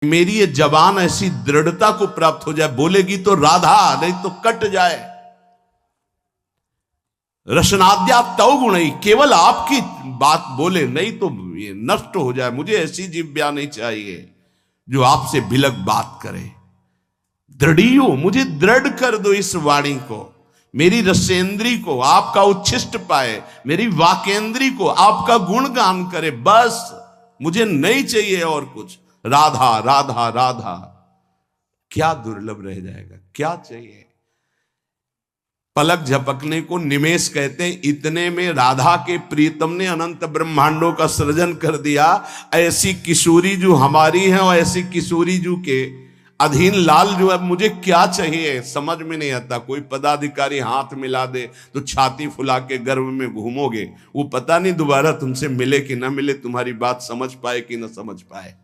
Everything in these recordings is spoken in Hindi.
मेरी ये जबान ऐसी दृढ़ता को प्राप्त हो जाए, बोलेगी तो राधा, नहीं तो कट जाए। रसनाद्या तव गुण ही, केवल आपकी बात बोले, नहीं तो ये नष्ट हो जाए। मुझे ऐसी जिह्वा नहीं चाहिए जो आपसे भिलक बात करे। दृढ़ियो, मुझे दृढ़ कर दो इस वाणी को, मेरी रसेंद्री को आपका उच्छिष्ट पाए, मेरी वाकेंद्री को आपका गुणगान करे। बस मुझे नहीं चाहिए और कुछ। राधा राधा राधा, क्या दुर्लभ रह जाएगा, क्या चाहिए। पलक झपकने को निमेष कहते हैं। इतने में राधा के प्रीतम ने अनंत ब्रह्मांडों का सृजन कर दिया। ऐसी किशोरी जो हमारी है और ऐसी किशोरी जो के अधीन लाल जो है, मुझे क्या चाहिए समझ में नहीं आता। कोई पदाधिकारी हाथ मिला दे तो छाती फुला के गर्भ में घूमोगे, वो पता नहीं दोबारा तुमसे मिले कि ना मिले, तुम्हारी बात समझ पाए कि ना समझ पाए।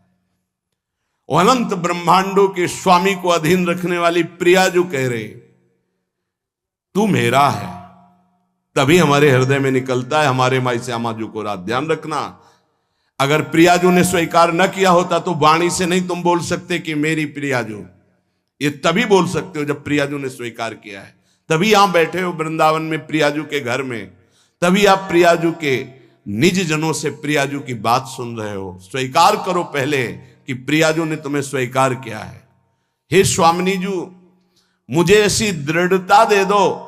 अनंत ब्रह्मांडों के स्वामी को अधीन रखने वाली प्रिया जो कह रहे तू मेरा है, तभी हमारे हृदय में निकलता है हमारे माई श्यामा जी को रात। ध्यान रखना, अगर प्रियाजू ने स्वीकार न किया होता तो वाणी से नहीं तुम बोल सकते कि मेरी प्रियाजू। ये तभी बोल सकते हो जब प्रियाजू ने स्वीकार किया है। तभी यहां बैठे हो वृंदावन में प्रियाजू के घर में, तभी आप प्रियाजू के निज जनों से प्रियाजू की बात सुन रहे हो। स्वीकार करो पहले कि प्रियाजू ने तुम्हें स्वीकार किया है। हे स्वामिनी जू, मुझे ऐसी दृढ़ता दे दो,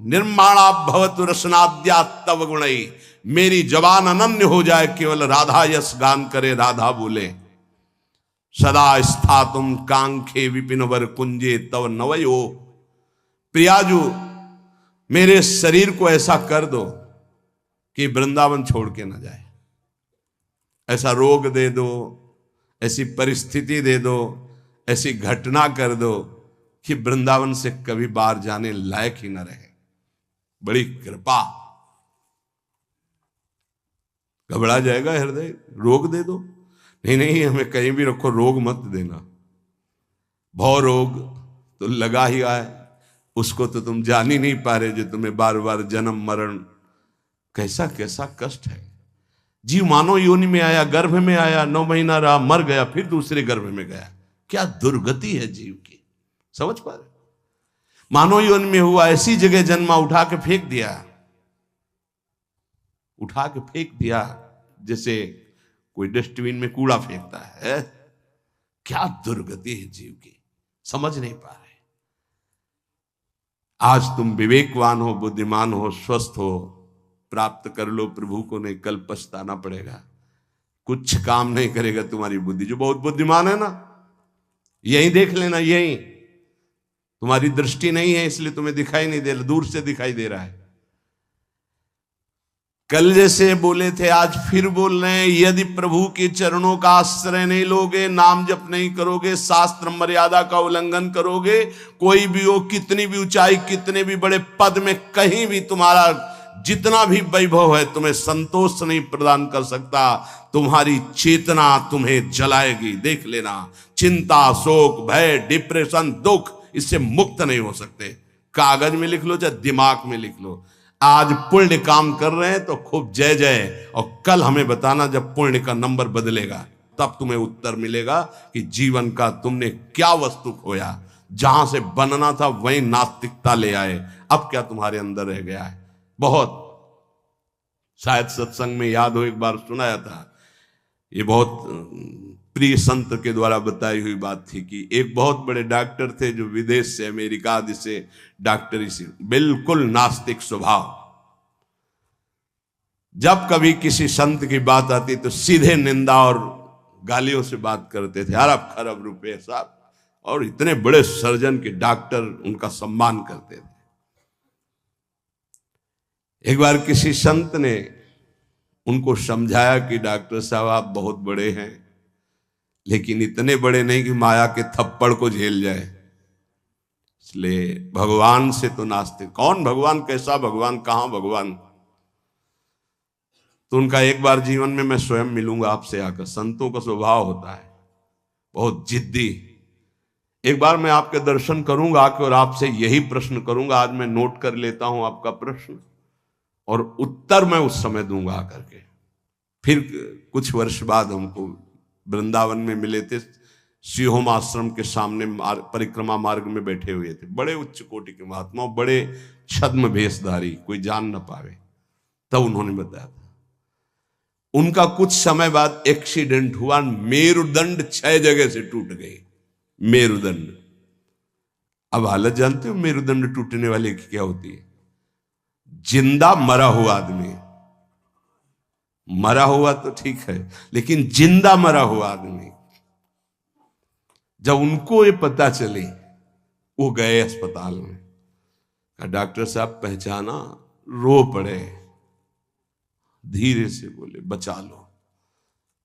निर्माणा भवतु रसनाद्या तव गुणई, मेरी जबान अनन्य हो जाए, केवल राधा यश गान करे, राधा बोले। सदा स्थातुम कांखे विपिन वर कुंजे तव नवयो, प्रियाजू मेरे शरीर को ऐसा कर दो कि वृंदावन छोड़ के ना जाए। ऐसा रोग दे दो, ऐसी परिस्थिति दे दो, ऐसी घटना कर दो कि वृंदावन से कभी बाहर जाने लायक ही न रहे। बड़ी कृपा। घबरा जाएगा हृदय, रोग दे दो। नहीं नहीं, हमें कहीं भी रखो, रोग मत देना। भव रोग तो लगा ही आए, उसको तो तुम जान ही नहीं पा रहे, जो तुम्हें बार बार जन्म मरण, कैसा कैसा कष्ट है। जीव मानव योनि में आया, गर्भ में आया, 9 महीना रहा, मर गया, फिर दूसरे गर्भ में गया। क्या दुर्गति है जीव की, समझ पा रहे। मानव योनि में हुआ, ऐसी जगह जन्मा, उठा के फेंक दिया, उठा के फेंक दिया, जैसे कोई डस्टबिन में कूड़ा फेंकता है। क्या दुर्गति है जीव की, समझ नहीं पा रहे। आज तुम विवेकवान हो, बुद्धिमान हो, स्वस्थ हो, प्राप्त कर लो प्रभु को, नहीं कल पछताना पड़ेगा। कुछ काम नहीं करेगा तुम्हारी बुद्धि। जो बहुत बुद्धिमान है ना, यही देख लेना, यही तुम्हारी दृष्टि नहीं है इसलिए तुम्हें दिखाई नहीं दे रहा, दूर से दिखाई दे रहा है। कल जैसे बोले थे आज फिर बोल रहे हैं, यदि प्रभु के चरणों का आश्रय नहीं लोगे, नाम जप नहीं करोगे, शास्त्र मर्यादा का उल्लंघन करोगे, कोई भी हो, कितनी भी ऊंचाई, कितने भी बड़े पद में, कहीं भी तुम्हारा जितना भी वैभव है, तुम्हें संतोष नहीं प्रदान कर सकता। तुम्हारी चेतना तुम्हें जलाएगी, देख लेना। चिंता, शोक, भय, डिप्रेशन, दुख, इससे मुक्त नहीं हो सकते। कागज में लिख लो चाहे दिमाग में लिख लो। आज पुण्य काम कर रहे हैं तो खूब जय जय, और कल हमें बताना जब पुण्य का नंबर बदलेगा, तब तुम्हें उत्तर मिलेगा कि जीवन का तुमने क्या वस्तु खोया। जहां से बनना था वहीं नास्तिकता ले आए, अब क्या तुम्हारे अंदर रह गया है। बहुत, शायद सत्संग में याद हो, एक बार सुनाया था, ये बहुत प्रिय संत के द्वारा बताई हुई बात थी कि एक बहुत बड़े डॉक्टर थे जो विदेश से, अमेरिका आदि से डॉक्टरी से, बिल्कुल नास्तिक स्वभाव। जब कभी किसी संत की बात आती तो सीधे निंदा और गालियों से बात करते थे। अरब खरब रुपए साहब, और इतने बड़े सर्जन के डॉक्टर उनका सम्मान करते थे। एक बार किसी संत ने उनको समझाया कि डॉक्टर साहब आप बहुत बड़े हैं, लेकिन इतने बड़े नहीं कि माया के थप्पड़ को झेल जाए, इसलिए भगवान से तो नास्तिक। कौन भगवान, कैसा भगवान, कहां भगवान। तो उनका एक बार जीवन में मैं स्वयं मिलूंगा आपसे आकर। संतों का स्वभाव होता है बहुत जिद्दी। एक बार मैं आपके दर्शन करूंगा आकर और आपसे यही प्रश्न करूंगा। आज मैं नोट कर लेता हूं आपका प्रश्न, और उत्तर मैं उस समय दूंगा आकर के। फिर कुछ वर्ष बाद हमको वृंदावन में मिले थे सिंहोम आश्रम के सामने परिक्रमा मार्ग में बैठे हुए थे, बड़े उच्च कोटि के महात्मा, बड़े छद्म भेषधारी, कोई जान न पावे। तब उन्होंने बताया था, उनका कुछ समय बाद एक्सीडेंट हुआ, मेरुदंड 6 जगह से टूट गए। मेरुदंड, अब हालत जानते हो मेरुदंड टूटने वाले की क्या होती है? जिंदा मरा हुआ आदमी, मरा हुआ तो ठीक है, लेकिन जिंदा मरा हुआ आदमी, जब उनको ये पता चले, वो गए अस्पताल में, कहा डॉक्टर साहब पहचाना? रो पड़े, धीरे से बोले बचा लो।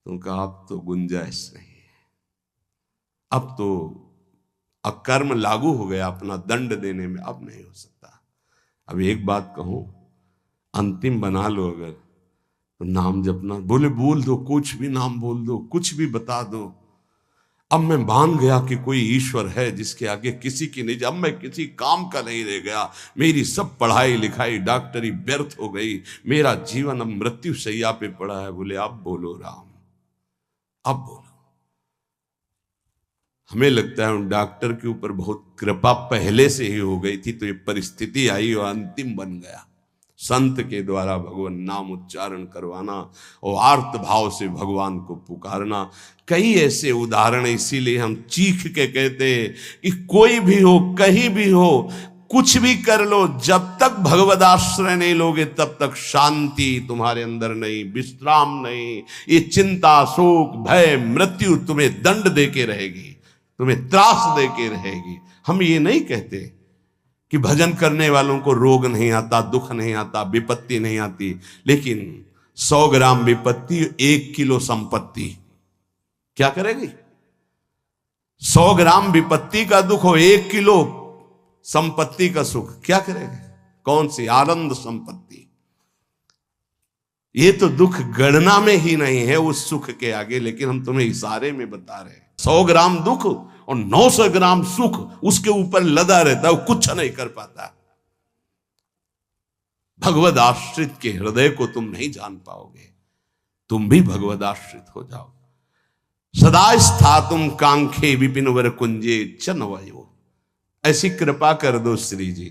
तो कहा अब तो गुंजाइश नहीं है, अब तो अकर्म लागू हो गया, अपना दंड देने में अब नहीं हो सकता। अब एक बात कहूं, अंतिम बना लो अगर, तो नाम जपना। बोले बोल दो, कुछ भी नाम बोल दो, कुछ भी बता दो। अब मैं मान गया कि कोई ईश्वर है जिसके आगे किसी की नहीं, अब मैं किसी काम का नहीं रह गया, मेरी सब पढ़ाई लिखाई डॉक्टरी व्यर्थ हो गई, मेरा जीवन अब मृत्यु शैया पे पड़ा है। बोले अब बोलो राम, अब बोलो। हमें लगता है उन डॉक्टर के ऊपर बहुत कृपा पहले से ही हो गई थी, तो ये परिस्थिति आई और अंतिम बन गया। संत के द्वारा भगवान नाम उच्चारण करवाना और आर्त भाव से भगवान को पुकारना, कई ऐसे उदाहरण, इसीलिए हम चीख के कहते हैं कि कोई भी हो, कहीं भी हो, कुछ भी कर लो, जब तक भगवद आश्रय नहीं लोगे तब तक शांति तुम्हारे अंदर नहीं, विश्राम नहीं। ये चिंता, शोक, भय, मृत्यु तुम्हें दंड देके रहेगी, तुम्हें त्रास देके रहेगी। हम ये नहीं कहते कि भजन करने वालों को रोग नहीं आता, दुख नहीं आता, विपत्ति नहीं आती, लेकिन 100 ग्राम विपत्ति 1 किलो संपत्ति क्या करेगी? 100 ग्राम विपत्ति का दुख हो, 1 किलो संपत्ति का सुख क्या करेगा? कौन सी आनंद संपत्ति? ये तो दुख गणना में ही नहीं है उस सुख के आगे, लेकिन हम तुम्हें इशारे में बता रहे हैं। 100 ग्राम दुख और 900 ग्राम सुख उसके ऊपर लदा रहता है, वो कुछ नहीं कर पाता। भगवद आश्रित के हृदय को तुम नहीं जान पाओगे। तुम भी भगवद आश्रित हो जाओ। सदा स्थातुम कांखे विपिन वर कुंजे चनवयो। ऐसी कृपा कर दो श्री जी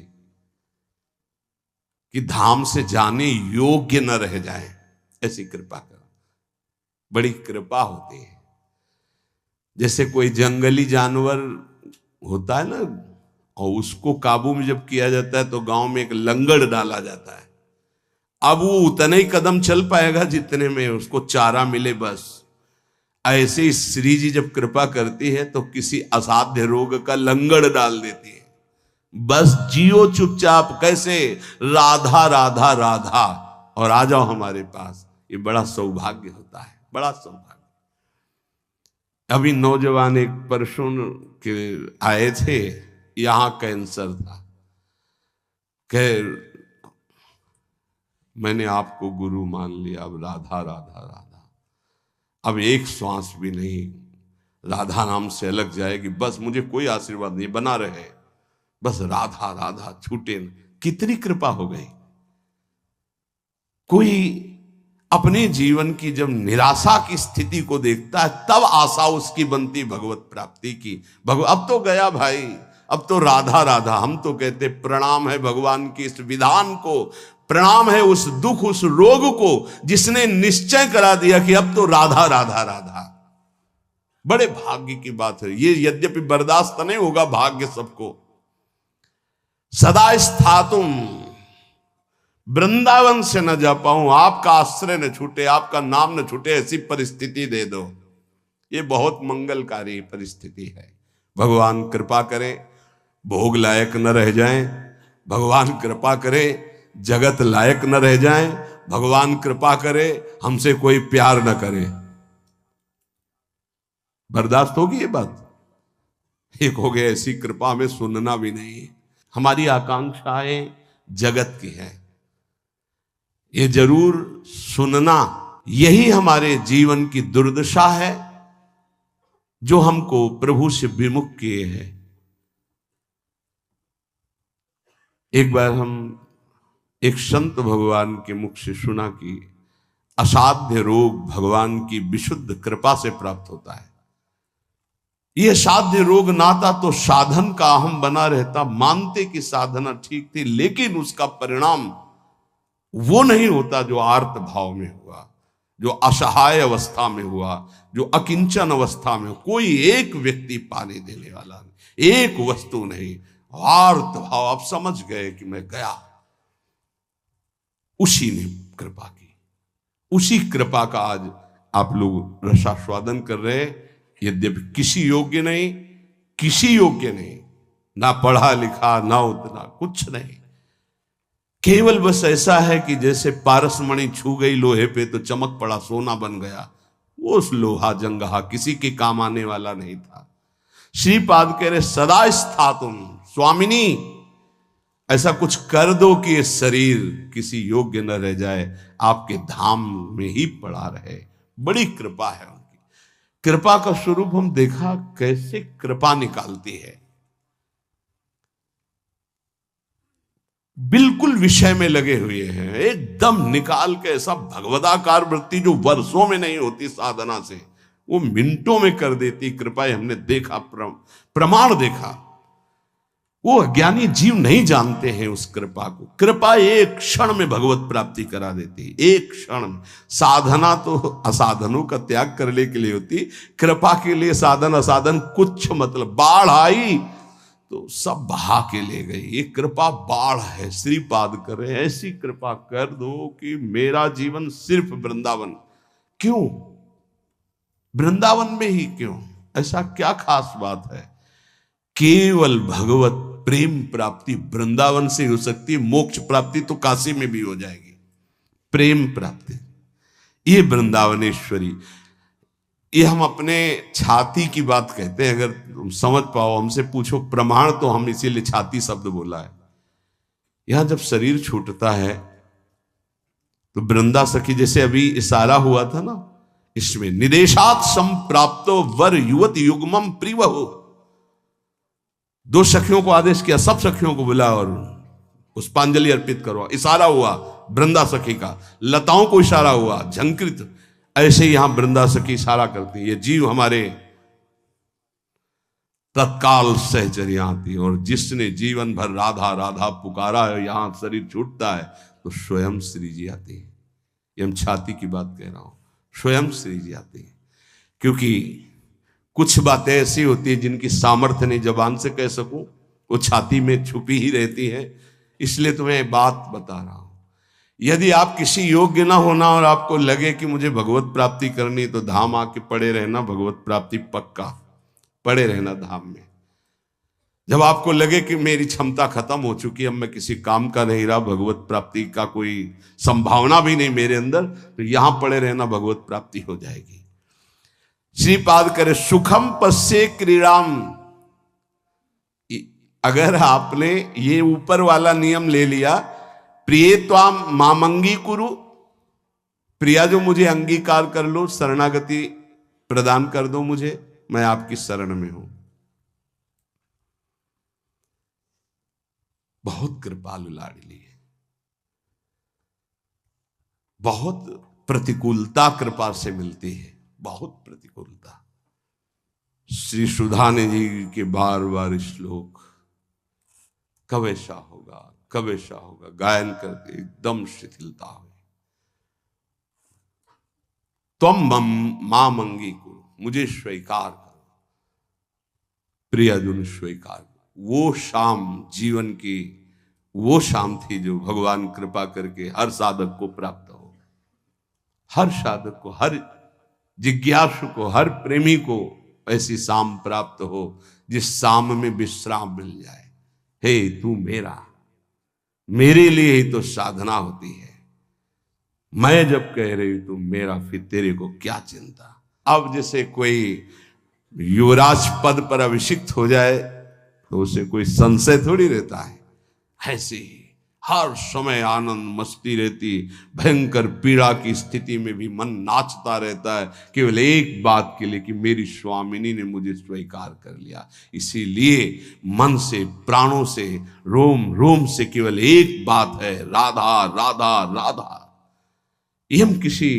कि धाम से जाने योग्य न रह जाए, ऐसी कृपा करो। बड़ी कृपा होती है। जैसे कोई जंगली जानवर होता है ना, और उसको काबू में जब किया जाता है तो गांव में एक लंगड़ डाला जाता है। अब वो उतने ही कदम चल पाएगा जितने में उसको चारा मिले, बस। ऐसे ही श्री जी जब कृपा करती है तो किसी असाध्य रोग का लंगड़ डाल देती है। बस जियो चुपचाप, कैसे? राधा राधा राधा, और आ जाओ हमारे पास। ये बड़ा सौभाग्य होता है, बड़ा सौभाग्य। अभी नौजवान एक परसों के आए थे, यहां कैंसर था। कह मैंने आपको गुरु मान लिया, अब राधा राधा राधा, अब एक श्वास भी नहीं राधा नाम से अलग जाएगी, बस मुझे कोई आशीर्वाद नहीं, बना रहे, बस राधा राधा, छूटे न। कितनी कृपा हो गई। कोई अपने जीवन की जब निराशा की स्थिति को देखता है तब आशा उसकी बनती भगवत प्राप्ति की। अब तो गया भाई, अब तो राधा राधा। हम तो कहते प्रणाम है भगवान की इस विधान को, प्रणाम है उस दुख, उस रोग को जिसने निश्चय करा दिया कि अब तो राधा राधा राधा। बड़े भाग्य की बात है ये, यद्यपि बर्दाश्त नहीं होगा भाग्य सबको। सदा स्थातुम, वृंदावन से न जा पाऊं, आपका आश्रय न छूटे, आपका नाम न छूटे, ऐसी परिस्थिति दे दो। ये बहुत मंगलकारी परिस्थिति है। भगवान कृपा करें भोग लायक न रह जाएं, भगवान कृपा करे जगत लायक न रह जाएं, भगवान कृपा करे हमसे कोई प्यार न करे। बर्दाश्त होगी ये बात? एक हो गया ऐसी कृपा हमें सुनना भी नहीं। हमारी आकांक्षाएं जगत की है, ये जरूर सुनना। यही हमारे जीवन की दुर्दशा है जो हमको प्रभु से विमुख किए हैं। एक बार हम एक संत भगवान के मुख से सुना कि असाध्य रोग भगवान की विशुद्ध कृपा से प्राप्त होता है। ये साध्य रोग नाता तो साधन का अहम बना रहता। मानते कि साधना ठीक थी, लेकिन उसका परिणाम वो नहीं होता जो आर्त भाव में हुआ, जो असहाय अवस्था में हुआ, जो अकिंचन अवस्था में। कोई एक व्यक्ति पानी देने वाला नहीं, एक वस्तु नहीं, आर्त भाव। आप समझ गए कि मैं गया, उसी ने कृपा की। उसी कृपा का आज आप लोग रसास्वादन कर रहे हैं। यद्यपि किसी योग्य नहीं, किसी योग्य नहीं, ना पढ़ा लिखा, ना उतना कुछ नहीं, केवल बस ऐसा है कि जैसे पारसमणि छू गई लोहे पे तो चमक पड़ा, सोना बन गया। वो उस लोहा जंगहा किसी के काम आने वाला नहीं था। श्रीपाद कह रहे सदा स्था तुम स्वामिनी, ऐसा कुछ कर दो कि ये शरीर किसी योग्य न रह जाए, आपके धाम में ही पड़ा रहे। बड़ी कृपा है उनकी। कृपा का स्वरूप हम देखा कैसे कृपा निकालती है। बिल्कुल विषय में लगे हुए हैं, एकदम निकाल के ऐसा भगवदाकार वृत्ति जो वर्षों में नहीं होती साधना से, वो मिनटों में कर देती कृपा। हमने देखा, प्रमाण देखा। वो अज्ञानी जीव नहीं जानते हैं उस कृपा को। कृपा एक क्षण में भगवत प्राप्ति करा देती, एक क्षण में। साधना तो असाधनों का त्याग करने के लिए होती, कृपा के लिए साधन असाधन कुछ मतलब। बाढ़ आई तो सब बहा के ले गई। ये कृपा बाढ़ है। श्रीपाद करे ऐसी कृपा कर दो कि मेरा जीवन सिर्फ वृंदावन। क्यों वृंदावन में ही? क्यों? ऐसा क्या खास बात है? केवल भगवत प्रेम प्राप्ति वृंदावन से हो सकती है। मोक्ष प्राप्ति तो काशी में भी हो जाएगी। प्रेम प्राप्ति ये वृंदावनेश्वरी। ये हम अपने छाती की बात कहते हैं। अगर तुम समझ पाओ, हमसे पूछो प्रमाण, तो हम इसीलिए छाती शब्द बोला है। यहां जब शरीर छूटता है तो वृंदा सखी, जैसे अभी इशारा हुआ था ना, इसमें निदेशात संप्राप्तो वर युवत युग्मम प्रिवहु। दो सखियों को आदेश किया, सब सखियों को बुला और पुष्पांजलि अर्पित करो। इशारा हुआ वृंदा सखी का, लताओं को इशारा हुआ, झंकृत। ऐसे ही यहां वृंदा सखी इशारा करती है। ये जीव हमारे तत्काल सहचर्या आती है। और जिसने जीवन भर राधा राधा पुकारा है, यहां शरीर छूटता है तो स्वयं श्री जी आती है। ये हम छाती की बात कह रहा हूं, स्वयं श्री जी आती है। क्योंकि कुछ बातें ऐसी होती है जिनकी सामर्थ्य नहीं जबान से कह सकूं, वो छाती में छुपी ही रहती है। इसलिए तुम्हें बात बता रहा हूं। यदि आप किसी योग्य ना होना और आपको लगे कि मुझे भगवत प्राप्ति करनी, तो धाम आके पड़े रहना, भगवत प्राप्ति पक्का। पड़े रहना धाम में। जब आपको लगे कि मेरी क्षमता खत्म हो चुकी, अब मैं किसी काम का नहीं रहा, भगवत प्राप्ति का कोई संभावना भी नहीं मेरे अंदर, तो यहां पड़े रहना, भगवत प्राप्ति हो जाएगी। श्रीपाद करे सुखम पश्ये क्रीड़ाम। अगर आपने ये ऊपर वाला नियम ले लिया, प्रिय त्वाम मामंगी कुरु, प्रिया जो मुझे अंगीकार कर लो, शरणागति प्रदान कर दो मुझे, मैं आपकी शरण में हूं। बहुत कृपालु लाडली है। बहुत प्रतिकूलता कृपा से मिलती है, बहुत प्रतिकूलता। श्री सुधाने जी के बार बार श्लोक, कब ऐसा होगा, कब ऐसा होगा, गायन करके एकदम शिथिलता हुई। तुम मां मंगी को, मुझे स्वीकार करो, प्रियजन स्वीकार करो। वो शाम जीवन की वो शाम थी जो भगवान कृपा करके हर साधक को प्राप्त हो। हर साधक को, हर जिज्ञासु को, हर प्रेमी को ऐसी शाम प्राप्त हो जिस शाम में विश्राम मिल जाए। हे तू मेरा, मेरे लिए ही तो साधना होती है। मैं जब कह रही तू मेरा, फिर तेरे को क्या चिंता। अब जैसे कोई युवराज पद पर अभिषिक्त हो जाए तो उसे कोई संशय थोड़ी रहता है। ऐसे ही हर समय आनंद मस्ती रहती, भयंकर पीड़ा की स्थिति में भी मन नाचता रहता है, केवल एक बात के लिए कि मेरी स्वामिनी ने मुझे स्वीकार कर लिया। इसीलिए मन से, प्राणों से, रोम रोम से केवल एक बात है, राधा राधा राधा। ये हम किसी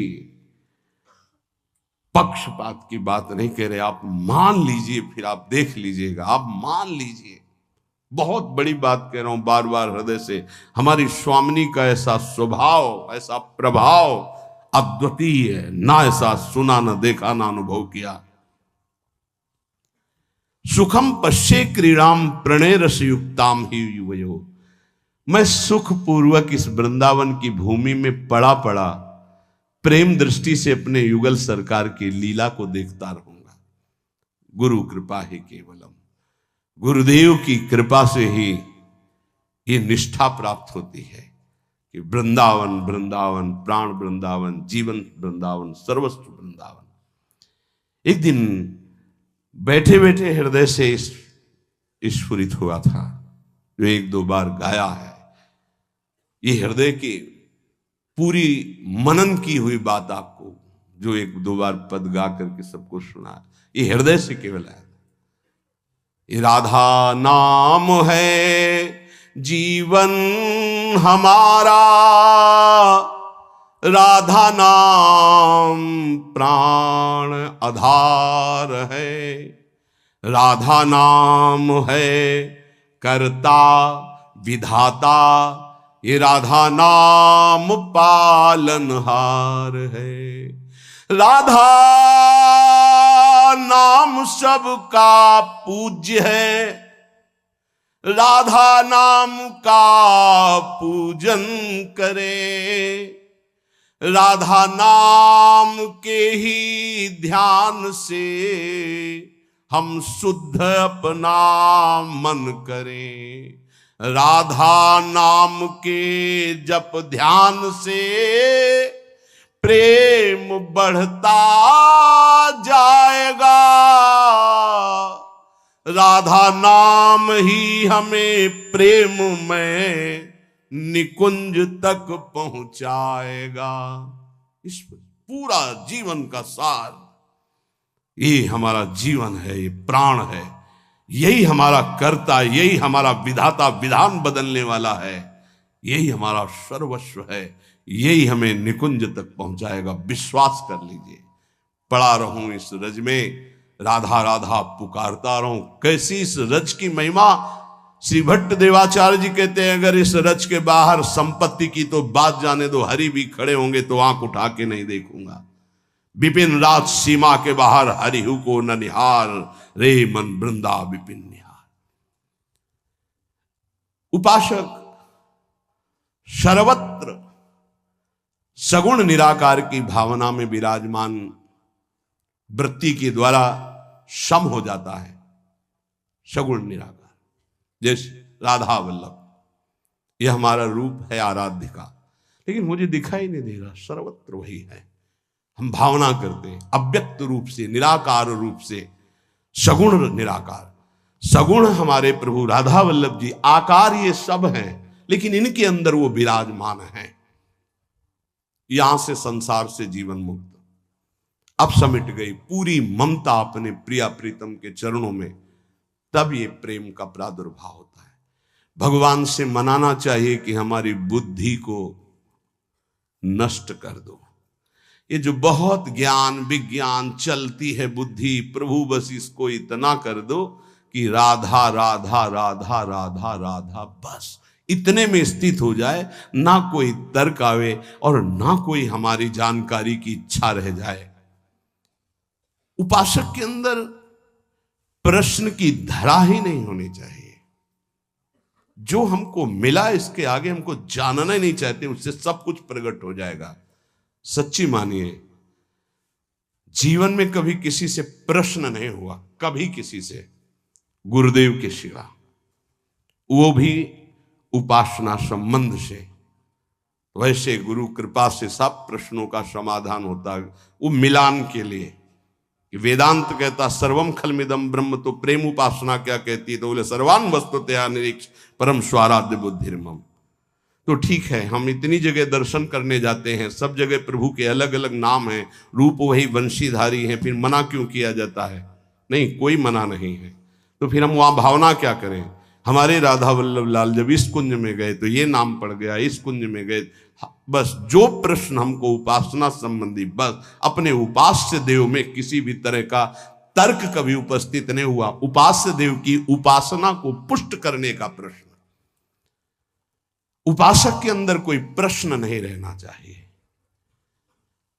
पक्षपात की बात नहीं कह रहे, आप मान लीजिए, फिर आप देख लीजिएगा, आप मान लीजिए। बहुत बड़ी बात कह रहा हूं बार बार हृदय से। हमारी स्वामिनी का ऐसा स्वभाव, ऐसा प्रभाव अद्वितीय है, ना ऐसा सुना, ना देखा, ना अनुभव किया। सुखम पश्ये क्रीड़ाम प्रणय रस युक्ताम ही युवयो। मैं सुख पूर्वक इस वृंदावन की भूमि में पड़ा पड़ा प्रेम दृष्टि से अपने युगल सरकार की लीला को देखता रहूंगा। गुरु कृपा ही केवलम, गुरुदेव की कृपा से ही ये निष्ठा प्राप्त होती है कि वृंदावन वृंदावन, प्राण वृंदावन, जीवन वृंदावन, सर्वस्व वृंदावन। एक दिन बैठे बैठे हृदय से स्फुरित हुआ था, जो एक दो बार गाया है। ये हृदय की पूरी मनन की हुई बात आपको, जो एक दो बार पद गा करके सबको सुना, ये हृदय से केवल है। ये राधा नाम है जीवन हमारा, राधा नाम प्राण आधार है, राधा नाम है कर्ता विधाता, ये राधा नाम पालनहार है। राधा नाम सबका पूज्य है, राधा नाम का पूजन करे, राधा नाम के ही ध्यान से हम शुद्ध अपना मन करें। राधा नाम के जप ध्यान से प्रेम बढ़ता जाएगा, राधा नाम ही हमें प्रेम में निकुंज तक पहुंचाएगा। इस पूरा जीवन का सार, ये हमारा जीवन है, ये प्राण है, यही हमारा कर्ता, यही हमारा विधाता, विधान बदलने वाला है, यही हमारा सर्वस्व है, यही हमें निकुंज तक पहुंचाएगा। विश्वास कर लीजिए। पड़ा रहूं इस रज में, राधा राधा पुकारता रहूं। कैसी इस रज की महिमा। श्री भट्ट देवाचार्य जी कहते हैं, अगर इस रज के बाहर संपत्ति की तो बात जाने दो, हरि भी खड़े होंगे तो आंख उठा के नहीं देखूंगा। विपिन राज सीमा के बाहर हरिहु को न निहार, रे मन वृंदा विपिन निहार। उपासक सर्वत्र सगुण निराकार की भावना में विराजमान वृत्ति के द्वारा सम हो जाता है। सगुण निराकार जैसे राधा वल्लभ, यह हमारा रूप है आराध्य का, लेकिन मुझे दिखाई नहीं दे रहा, सर्वत्र वही है। हम भावना करते हैं अव्यक्त रूप से, निराकार रूप से, सगुण निराकार। सगुण हमारे प्रभु राधा वल्लभ जी, आकार ये सब हैं, लेकिन इनके अंदर वो विराजमान हैं। यहां से संसार से जीवन मुक्त अब समिट गई पूरी ममता अपने प्रिया प्रीतम के चरणों में, तब ये प्रेम का प्रादुर्भाव होता है। भगवान से मनाना चाहिए कि हमारी बुद्धि को नष्ट कर दो। ये जो बहुत ज्ञान विज्ञान चलती है बुद्धि, प्रभु बस इसको इतना कर दो कि राधा राधा राधा राधा राधा, बस इतने में स्थित हो जाए, ना कोई तर्क आवे और ना कोई हमारी जानकारी की इच्छा रह जाए। उपासक के अंदर प्रश्न की धरा ही नहीं होनी चाहिए। जो हमको मिला इसके आगे हमको जानना ही नहीं चाहते, उससे सब कुछ प्रकट हो जाएगा। सच्ची मानिए, जीवन में कभी किसी से प्रश्न नहीं हुआ, कभी किसी से, गुरुदेव के सिवा, वो भी उपासना संबंध से। वैसे गुरु कृपा से सब प्रश्नों का समाधान होता है, वो मिलान के लिए। वेदांत कहता सर्वम खलमिदम ब्रह्म, तो प्रेम उपासना क्या कहती है? तो बोले सर्वान वस्तुतया निरीक्ष परम स्वाराध्य बुद्धिर्मम। तो ठीक है, हम इतनी जगह दर्शन करने जाते हैं, सब जगह प्रभु के अलग अलग नाम हैं, रूप वही वंशीधारी हैं, फिर मना क्यों किया जाता है? नहीं, कोई मना नहीं है। तो फिर हम वहां भावना क्या करें? हमारे राधा वल्लभ लाल जब इस कुंज में गए तो ये नाम पड़ गया, इस कुंज में गए। बस जो प्रश्न हमको उपासना संबंधी, बस अपने उपास्य देव में किसी भी तरह का तर्क कभी उपस्थित नहीं हुआ। उपास्य देव की उपासना को पुष्ट करने का प्रश्न, उपासक के अंदर कोई प्रश्न नहीं रहना चाहिए।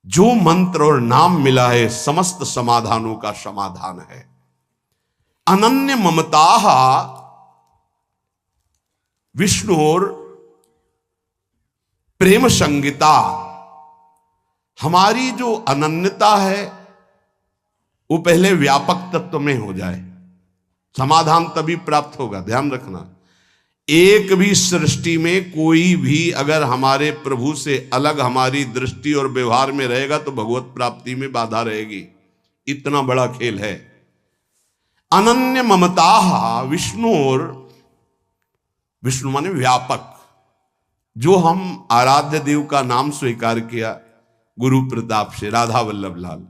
जो मंत्र और नाम मिला है समस्त समाधानों का समाधान है। अनन्य ममता विष्णु और प्रेम संगीता। हमारी जो अनन्यता है वो पहले व्यापक तत्व में हो जाए, समाधान तभी प्राप्त होगा। ध्यान रखना, एक भी सृष्टि में कोई भी अगर हमारे प्रभु से अलग हमारी दृष्टि और व्यवहार में रहेगा तो भगवत प्राप्ति में बाधा रहेगी। इतना बड़ा खेल है। अनन्य ममता विष्णु, और विष्णु माने व्यापक। जो हम आराध्य देव का नाम स्वीकार किया गुरु प्रताप से, राधा वल्लभ लाल,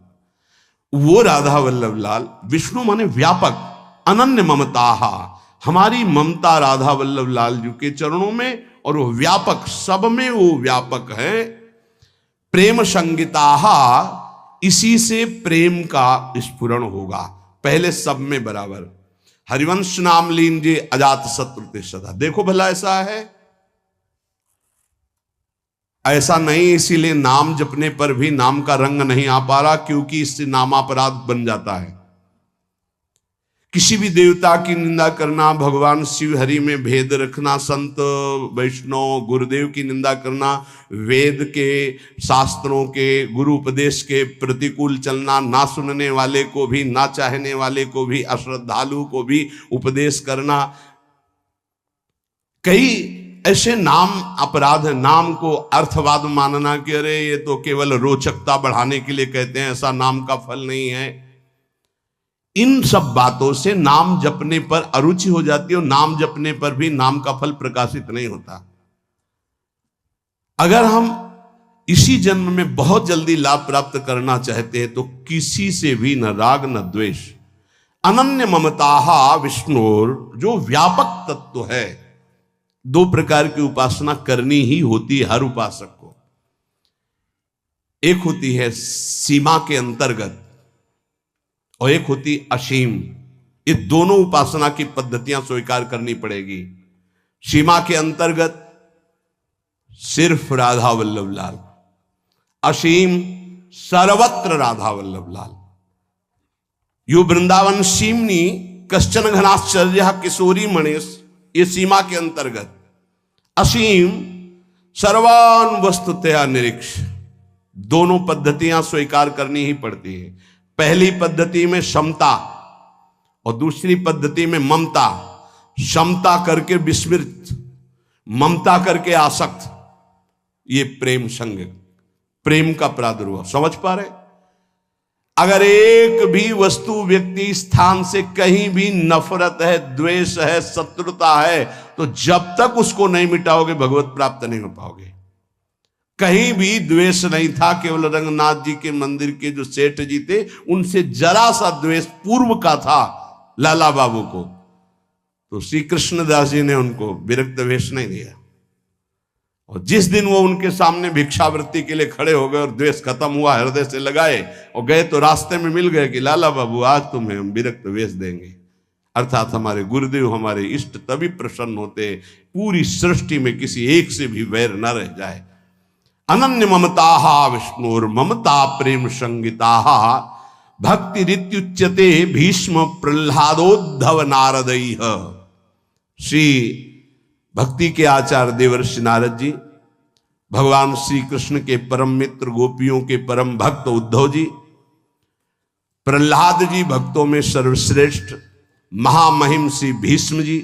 वो राधा वल्लभ लाल विष्णु माने व्यापक। अनन्य ममता, हमारी ममता राधा वल्लभ लाल जी के चरणों में, और वो व्यापक, सब में वो व्यापक है। प्रेम संगीता, इसी से प्रेम का स्फुरण होगा। पहले सब में बराबर। हरिवंश नाम लीजिए अजात शत्रु ते सदा। देखो भला ऐसा है? ऐसा नहीं। इसीलिए नाम जपने पर भी नाम का रंग नहीं आ पा रहा, क्योंकि इससे नामापराध बन जाता है। किसी भी देवता की निंदा करना, भगवान शिव हरि में भेद रखना, संत वैष्णव गुरुदेव की निंदा करना, वेद के शास्त्रों के गुरु उपदेश के प्रतिकूल चलना, ना सुनने वाले को भी, ना चाहने वाले को भी, अश्रद्धालु को भी उपदेश करना, कई ऐसे नाम अपराध है। नाम को अर्थवाद मानना कि अरे ये तो केवल रोचकता बढ़ाने के लिए कहते हैं, ऐसा नाम का फल नहीं है। इन सब बातों से नाम जपने पर अरुचि हो जाती है, और नाम जपने पर भी नाम का फल प्रकाशित नहीं होता। अगर हम इसी जन्म में बहुत जल्दी लाभ प्राप्त करना चाहते हैं तो किसी से भी न राग न द्वेष। अनन्य ममता विष्णुर, जो व्यापक तत्व है। दो प्रकार की उपासना करनी ही होती है हर उपासक को। एक होती है सीमा के अंतर्गत, और एक होती असीम। ये दोनों उपासना की पद्धतियां स्वीकार करनी पड़ेगी। सीमा के अंतर्गत सिर्फ राधा वल्लभ लाल, असीम सर्वत्र राधा वल्लभ लाल। यो वृंदावन सीमनी कश्चन घनाश्चर्य किशोरी मणेश, ये सीमा के अंतर्गत। असीम सर्वान वस्तुतया निरीक्ष। दोनों पद्धतियां स्वीकार करनी ही पड़ती है। पहली पद्धति में समता और दूसरी पद्धति में ममता। समता करके विस्मृत, ममता करके आसक्त। ये प्रेम संग, प्रेम का प्रादुर्भाव। समझ पा रहे? अगर एक भी वस्तु, व्यक्ति, स्थान से कहीं भी नफरत है, द्वेष है, शत्रुता है, तो जब तक उसको नहीं मिटाओगे भगवत प्राप्त नहीं हो पाओगे। कहीं भी द्वेष नहीं था। केवल रंगनाथ जी के मंदिर के जो सेठ जी थे, उनसे जरा सा द्वेष पूर्व का था लाला बाबू को, तो श्री कृष्णदास जी ने उनको विरक्त वेश नहीं दिया। और जिस दिन वो उनके सामने भिक्षावृत्ति के लिए खड़े हो गए और द्वेष खत्म हुआ, हृदय से लगाए और गए, तो रास्ते में मिल गए कि लाला बाबू आज तुम्हें हम विरक्त वेश देंगे। अर्थात हमारे गुरुदेव, हमारे इष्ट तभी प्रसन्न होते पूरी सृष्टि में किसी एक से भी वैर न रह जाए। अनन्य ममता विष्णुर ममता प्रेम संगीता भक्ति रित्युच्यते भीष्म प्रह्लादोद्धव नारदैः। श्री भक्ति के आचार्य देवर्षि नारद जी, भगवान श्री कृष्ण के परम मित्र, गोपियों के परम भक्त उद्धव जी, प्रह्लाद जी भक्तों में सर्वश्रेष्ठ, महामहिम श्री भीष्म जी,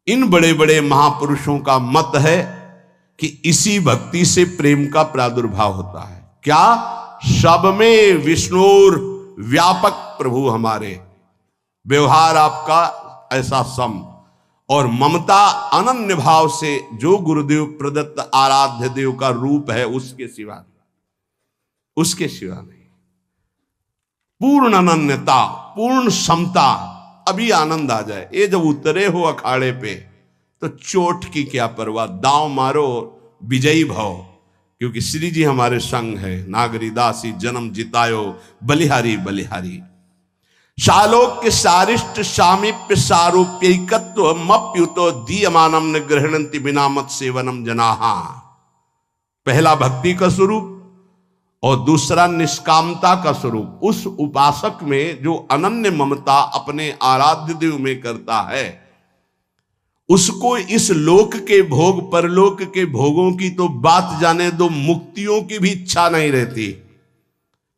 इन बड़े बड़े महापुरुषों का मत है कि इसी भक्ति से प्रेम का प्रादुर्भाव होता है। क्या? सब में विष्णुर व्यापक प्रभु हमारे, व्यवहार आपका ऐसा सम, और ममता अनन्य भाव से जो गुरुदेव प्रदत्त आराध्य देव का रूप है उसके सिवा नहीं, उसके सिवा नहीं। पूर्ण अनन्यता, पूर्ण समता, अभी आनंद आ जाए। ये जब उतरे हो अखाड़े पे तो चोट की क्या परवाह, दांव मारो विजयी भव, क्योंकि श्री जी हमारे संग है। नागरी दासी जन्म जितायो, बलिहारी बलिहारी। शालोक्य सारिष्ट सामीप्य सारूप्यकत्व मप्युतो दीयमानम न गृहणन्ति बिना मत सेवनम जनाहा। पहला भक्ति का स्वरूप और दूसरा निष्कामता का स्वरूप। उस उपासक में जो अनन्य ममता अपने आराध्य देव में करता है, उसको इस लोक के भोग परलोक के भोगों की तो बात जाने दो, मुक्तियों की भी इच्छा नहीं रहती।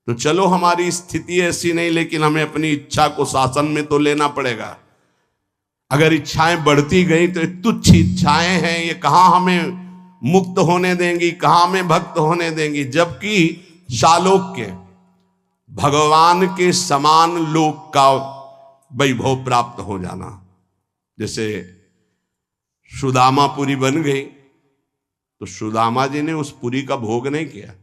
तो चलो हमारी स्थिति ऐसी नहीं, लेकिन हमें अपनी इच्छा को शासन में तो लेना पड़ेगा। अगर इच्छाएं बढ़ती गई तो तुच्छ इच्छाएं हैं, ये कहां हमें मुक्त होने देंगी, कहां हमें भक्त होने देंगी। जबकि शालोक्य भगवान के समान लोक का वैभव प्राप्त हो जाना। जैसे सुदामा पुरी बन गई तो सुदामा जी ने उस पुरी का भोग नहीं किया,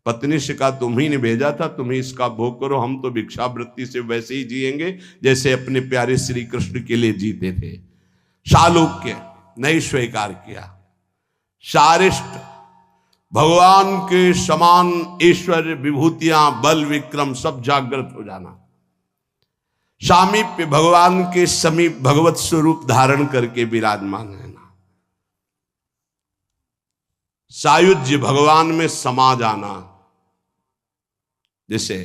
पत्नी से कहा तुम ही ने भेजा था, तुम ही इसका भोग करो, हम तो भिक्षावृत्ति से वैसे ही जिएंगे जैसे अपने प्यारे श्री कृष्ण के लिए जीते थे। शालोक्य नहीं स्वीकार किया। शारिष्ट भगवान के समान ऐश्वर्य विभूतियां बल विक्रम सब जागृत हो जाना। सामीप्य भगवान के समीप भगवत स्वरूप धारण करके विराजमान रहना। सायुज्य भगवान में समा जाना। जैसे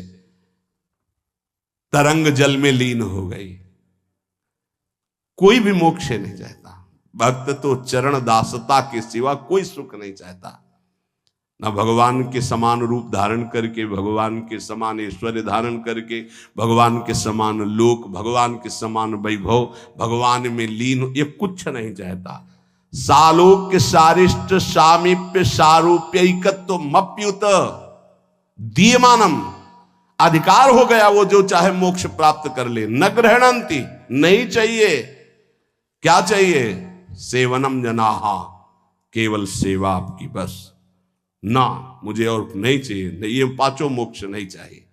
तरंग जल में लीन हो गई, कोई भी मोक्ष नहीं चाहता। भक्त तो चरण दासता के सिवा कोई सुख नहीं चाहता। ना भगवान के समान रूप धारण करके, भगवान के समान ऐश्वर्य धारण करके, भगवान के समान लोक, भगवान के समान वैभव, भगवान में लीन, ये कुछ नहीं चाहता। सालोक्य सारिष्ट सामीप्य सारूप्यकत्व मप्युत दीयमानम। अधिकार हो गया, वो जो चाहे मोक्ष प्राप्त कर ले। न ग्रहणंती, नहीं चाहिए। क्या चाहिए? सेवनम जनाहा, केवल सेवा आपकी बस। ना मुझे और नहीं चाहिए, नहीं, ये पांचों मोक्ष नहीं चाहिए।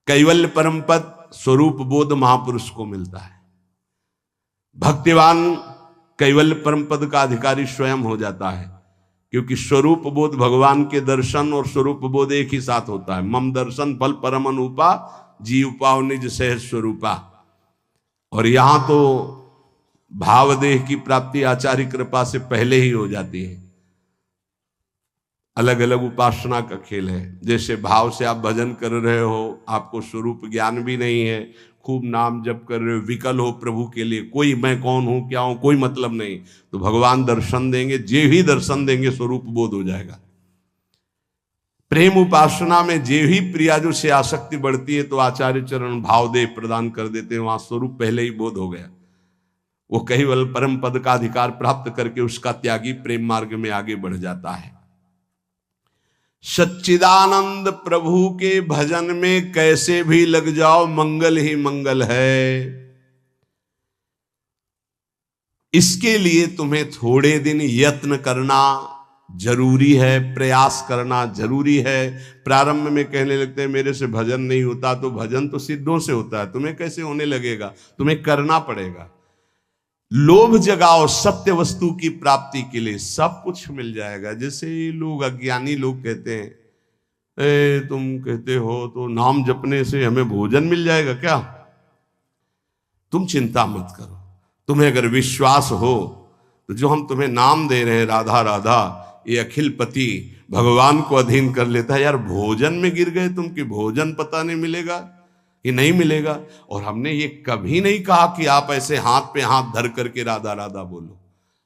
कैवल्य परम पद स्वरूप बोध महापुरुष को मिलता है। भक्तिवान कैवल्य परम पद का अधिकारी स्वयं हो जाता है, क्योंकि स्वरूप बोध भगवान के दर्शन और स्वरूप बोध एक ही साथ होता है। मम दर्शन फल परम अनुपा, जीव पाव निज सहज स्वरूपा। और यहां तो भावदेह की प्राप्ति आचार्य कृपा से पहले ही हो जाती है। अलग अलग उपासना का खेल है। जैसे भाव से आप भजन कर रहे हो, आपको स्वरूप ज्ञान भी नहीं है, खूब नाम जप कर रहे हो, विकल हो प्रभु के लिए, कोई मैं कौन हूं क्या हूं कोई मतलब नहीं, तो भगवान दर्शन देंगे, जे ही दर्शन देंगे स्वरूप बोध हो जाएगा। प्रेम उपासना में जे ही प्रियाजु से आसक्ति बढ़ती है तो आचार्य चरण भावदेह प्रदान कर देते हैं, वहां स्वरूप पहले ही बोध हो गया। वो केवल परम पद का अधिकार प्राप्त करके उसका त्यागी प्रेम मार्ग में आगे बढ़ जाता है। सच्चिदानंद प्रभु के भजन में कैसे भी लग जाओ, मंगल ही मंगल है। इसके लिए तुम्हें थोड़े दिन यत्न करना जरूरी है, प्रयास करना जरूरी है। प्रारंभ में कहने लगते हैं मेरे से भजन नहीं होता, तो भजन तो सिद्धों से होता है, तुम्हें कैसे होने लगेगा? तुम्हें करना पड़ेगा। लोभ जगाओ सत्य वस्तु की प्राप्ति के लिए, सब कुछ मिल जाएगा। जैसे लोग अज्ञानी लोग कहते हैं तुम कहते हो तो नाम जपने से हमें भोजन मिल जाएगा क्या? तुम चिंता मत करो। तुम्हें अगर विश्वास हो तो जो हम तुम्हें नाम दे रहे हैं राधा राधा, ये अखिल पति भगवान को अधीन कर लेता है। यार भोजन में गिर गए तुम कि भोजन पता नहीं मिलेगा कि नहीं मिलेगा। और हमने ये कभी नहीं कहा कि आप ऐसे हाथ पे हाथ धर करके राधा राधा बोलो।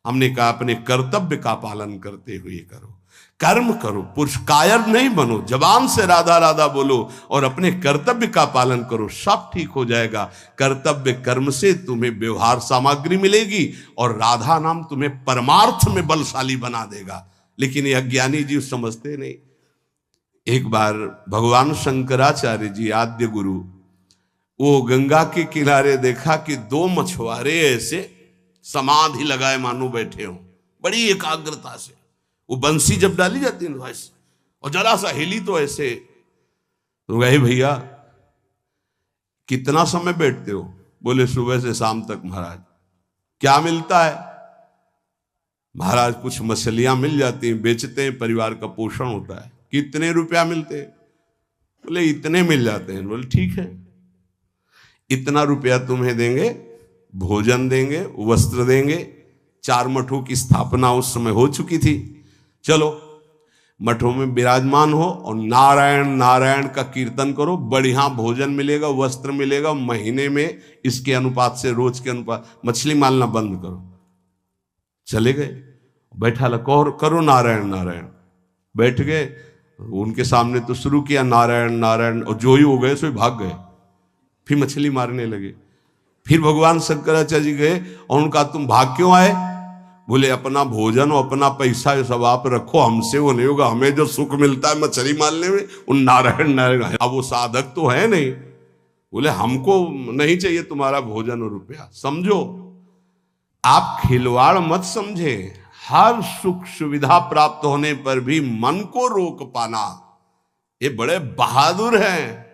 हमने कहा अपने कर्तव्य का पालन करते हुए करो, कर्म करो, पुरुष कायर नहीं बनो, जबान से राधा राधा बोलो और अपने कर्तव्य का पालन करो, सब ठीक हो जाएगा। कर्तव्य कर्म से तुम्हें व्यवहार सामग्री मिलेगी और राधा नाम तुम्हें परमार्थ में बलशाली बना देगा। लेकिन ये अज्ञानी जीव समझते नहीं। एक बार भगवान शंकराचार्य जी आद्य गुरु, वो गंगा के किनारे देखा कि दो मछुआरे ऐसे समाधि लगाए मानो बैठे हो, बड़ी एकाग्रता से। वो बंसी जब डाली जाती है वैसे, और जरा सा हिली तो ऐसे। तो गए भैया कितना समय बैठते हो? बोले सुबह से शाम तक महाराज। क्या मिलता है? महाराज कुछ मछलियां मिल जाती हैं, बेचते हैं, परिवार का पोषण होता है। कितने रुपया मिलते हैं? बोले इतने मिल जाते हैं। बोले ठीक है, इतना रुपया तुम्हें देंगे, भोजन देंगे, वस्त्र देंगे। 4 मठों की स्थापना उस समय हो चुकी थी। चलो मठों में विराजमान हो और नारायण नारायण का कीर्तन करो, बढ़िया भोजन मिलेगा, वस्त्र मिलेगा। महीने में इसके अनुपात से, रोज के अनुपात, मछली मारना बंद करो। चले गए, बैठा करो नारायण नारायण। बैठ गए, उनके सामने तो शुरू किया नारायण नारायण, और जो ही हो गए सो भाग गए। फिर मछली मारने लगे। फिर भगवान शंकराचार्य जी गए और उनका तुम भाग क्यों आए? बोले अपना भोजन और अपना पैसा ये सब आप रखो, हमसे वो नहीं होगा। हमें जो सुख मिलता है मछली मारने में, उन नारायण नारायण। अब वो साधक तो है नहीं। बोले हमको नहीं चाहिए तुम्हारा भोजन और रुपया। समझो, आप खिलवाड़ मत समझे। हर सुख सुविधा प्राप्त होने पर भी मन को रोक पाना, ये बड़े बहादुर हैं,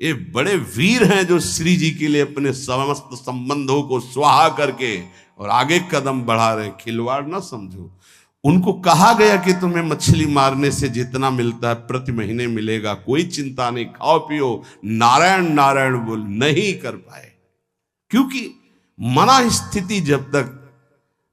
ये बड़े वीर हैं जो श्री जी के लिए अपने समस्त संबंधों को स्वाहा करके और आगे कदम बढ़ा रहे हैं। खिलवाड़ ना समझो। उनको कहा गया कि तुम्हें मछली मारने से जितना मिलता है प्रति महीने मिलेगा, कोई चिंता नहीं, खाओ पियो, नारायण नारायण बोल। नहीं कर पाए, क्योंकि मना स्थिति जब तक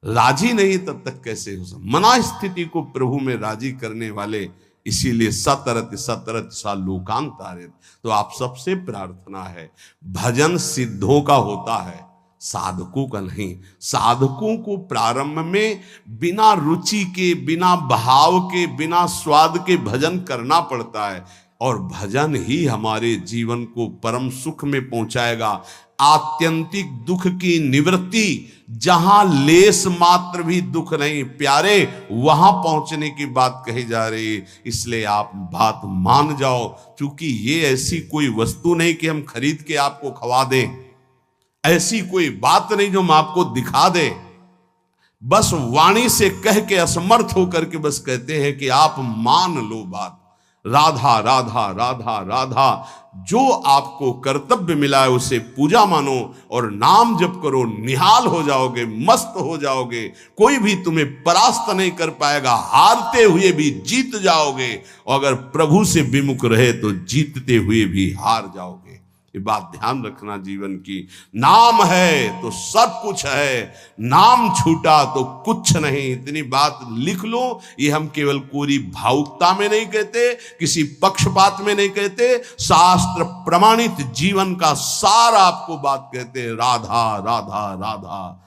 राजी नहीं तब तक कैसे हो सकता। मना स्थिति को प्रभु में राजी करने वाले, इसीलिए सतरत सतरत सा लोकांतारित। तो आप सबसे प्रार्थना है, भजन सिद्धों का होता है, साधकों का नहीं। साधकों को प्रारंभ में बिना रुचि के, बिना भाव के, बिना स्वाद के भजन करना पड़ता है, और भजन ही हमारे जीवन को परम सुख में पहुंचाएगा। आत्यंतिक दुख की निवृत्ति, जहां लेस मात्र भी दुख नहीं प्यारे, वहां पहुंचने की बात कही जा रही है। इसलिए आप बात मान जाओ, क्योंकि ये ऐसी कोई वस्तु नहीं कि हम खरीद के आपको खवा दें, ऐसी कोई बात नहीं जो हम आपको दिखा दें। बस वाणी से कह के असमर्थ होकर के बस कहते हैं कि आप मान लो बात। राधा राधा राधा राधा, जो आपको कर्तव्य मिला है उसे पूजा मानो और नाम जप करो, निहाल हो जाओगे, मस्त हो जाओगे। कोई भी तुम्हें परास्त नहीं कर पाएगा, हारते हुए भी जीत जाओगे, और अगर प्रभु से विमुख रहे तो जीतते हुए भी हार जाओगे। ये बात ध्यान रखना जीवन की। नाम है तो सब कुछ है, नाम छूटा तो कुछ नहीं। इतनी बात लिख लो। ये हम केवल कोरी भावुकता में नहीं कहते, किसी पक्षपात में नहीं कहते, शास्त्र प्रमाणित जीवन का सार आपको बात कहते हैं। राधा राधा राधा।